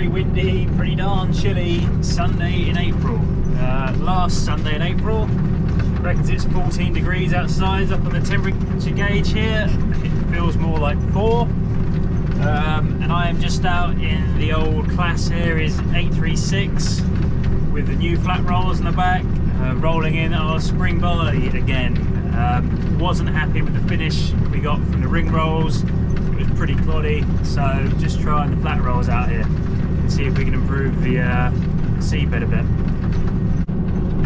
windy, pretty darn chilly Sunday in April. Last Sunday in April, reckons it's 14 degrees outside. Up on the temperature gauge here, it feels more like 4. And I am just out in the old Class Series 836 with the new flat rolls in the back, rolling in our spring barley again. Wasn't happy with the finish we got from the ring rolls. It was pretty cloddy, so just trying the flat rolls out here and see if we can improve the seedbed a bit.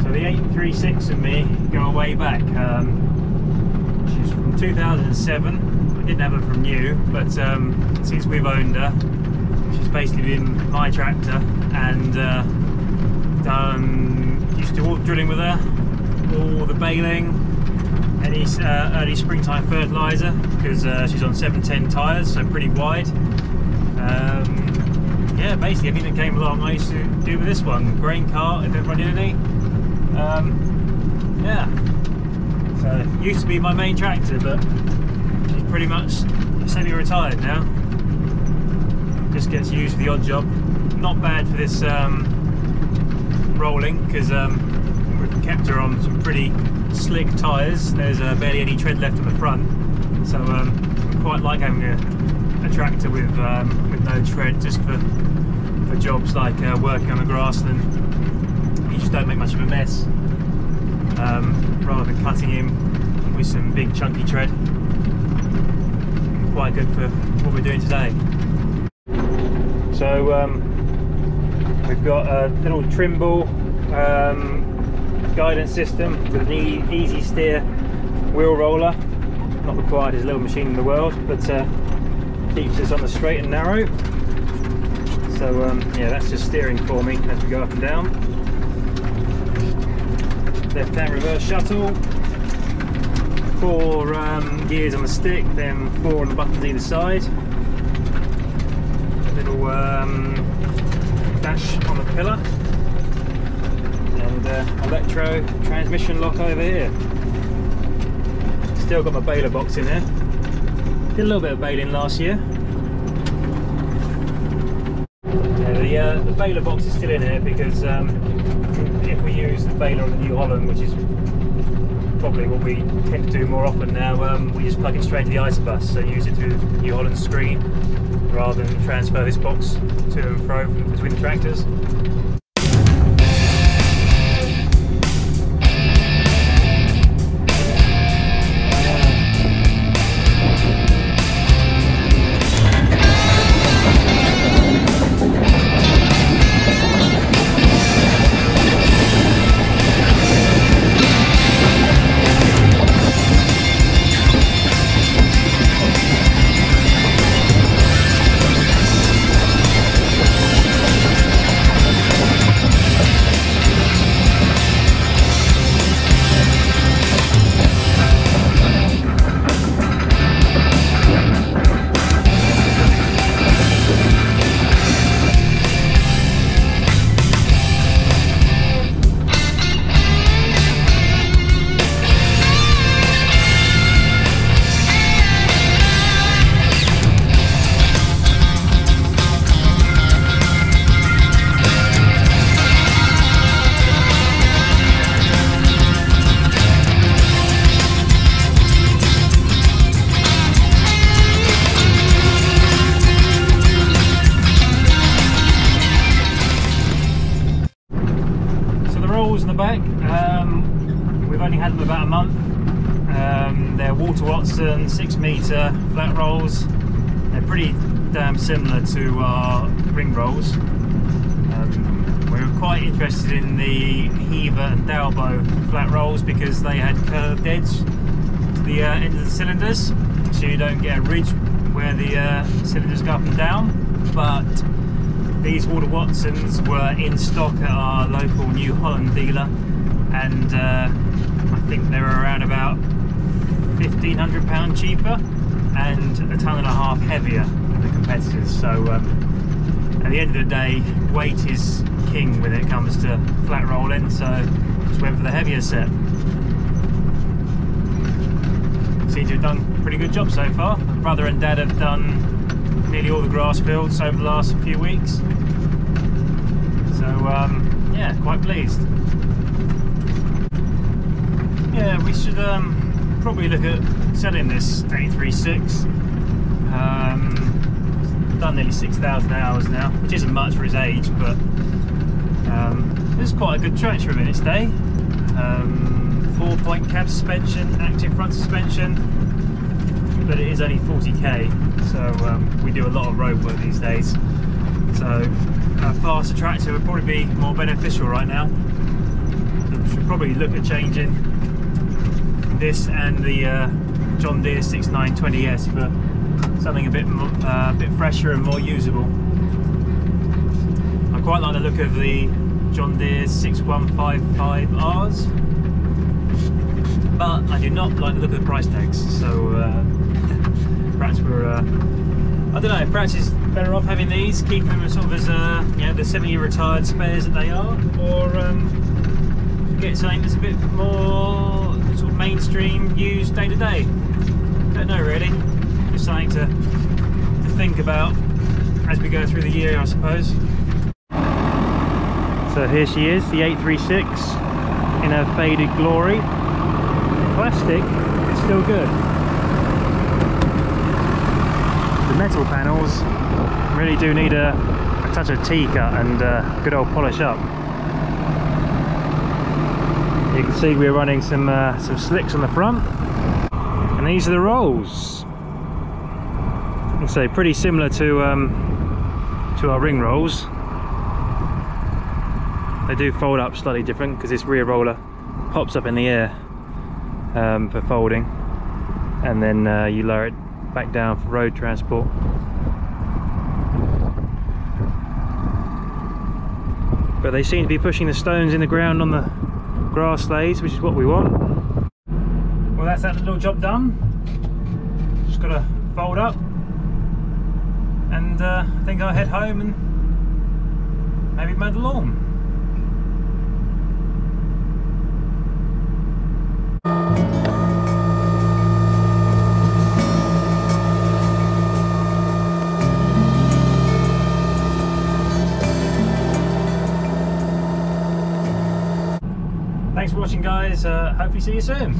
So the 836 and me go way back. She's from 2007. I didn't have her from new, but since we've owned her, she's basically been my tractor, and used to do all the drilling with her, all the baling, any early springtime fertiliser, because she's on 710 tyres, so pretty wide. Yeah, basically everything that came along I used to do with this one. Grain cart, if ever I did any. Yeah, so it used to be my main tractor, but she's pretty much semi-retired now. Just gets used for the odd job. Not bad for this rolling, because we've kept her on some pretty slick tyres. There's barely any tread left on the front, so I quite like having a tractor with no tread, just for jobs like working on the grassland. You just don't make much of a mess, rather than cutting him with some big chunky tread. Quite good for what we're doing today. So we've got a little Trimble guidance system with an easy steer wheel roller. Not the quietest little machine in the world, but keeps us on the straight and narrow. So yeah, that's just steering for me as we go up and down. Left hand reverse shuttle, 4 gears on the stick, then 4 on the buttons either side. A little dash on the pillar, and electro transmission lock over here. Still got my baler box in here. Did a little bit of baling last year. Yeah, the baler box is still in here because if we use the baler on the New Holland, which is probably what we tend to do more often now, we just plug it straight to the isobus, so use it through the New Holland screen rather than transfer this box to and fro between the tractors. In the back, we've only had them about a month. They're Walter Watson 6 metre flat rolls. They're pretty damn similar to our ring rolls. We were quite interested in the Heaver and Dalbo flat rolls because they had curved edge to the end of the cylinders, so you don't get a ridge where the cylinders go up and down. But these Walter Watsons were in stock at our local New Holland dealer, and I think they were around about £1,500 cheaper and a tonne and a half heavier than the competitors. So at the end of the day, weight is king when it comes to flat rolling, so just went for the heavier set. Seem to have done a pretty good job so far. Brother and Dad have done nearly all the grass fields over the last few weeks. So yeah, quite pleased. Yeah, we should probably look at selling this 836. Done nearly 6,000 hours now, which isn't much for his age, but it's quite a good tractor in its day. 4-point cab suspension, active front suspension, but it is only 40k, so we do a lot of road work these days. So a faster tractor would probably be more beneficial right now. So we should probably look at changing this and the John Deere 6920S for something a bit fresher and more usable. I quite like the look of the John Deere 6155Rs, but I do not like the look of the price tags. So perhaps we're I don't know. Perhaps it's better off having these, keeping them sort of as you know, the semi-retired spares that they are, or get something that's a bit more sort of mainstream, used day to day. Don't know really. Just something to think about as we go through the year, I suppose. So here she is, the 836 in her faded glory. Plastic, it's still good. The metal panels really do need a touch of T-cut and good old polish up. You can see we're running some slicks on the front, and these are the rolls. So pretty similar to our ring rolls. They do fold up slightly different because this rear roller pops up in the air for folding, and then you lower it back down for road transport. But they seem to be pushing the stones in the ground on the grass lathes, which is what we want. Well, that's that little job done. Just got to fold up, and I think I'll head home and maybe mow the lawn. Thanks for watching, guys. Hopefully see you soon.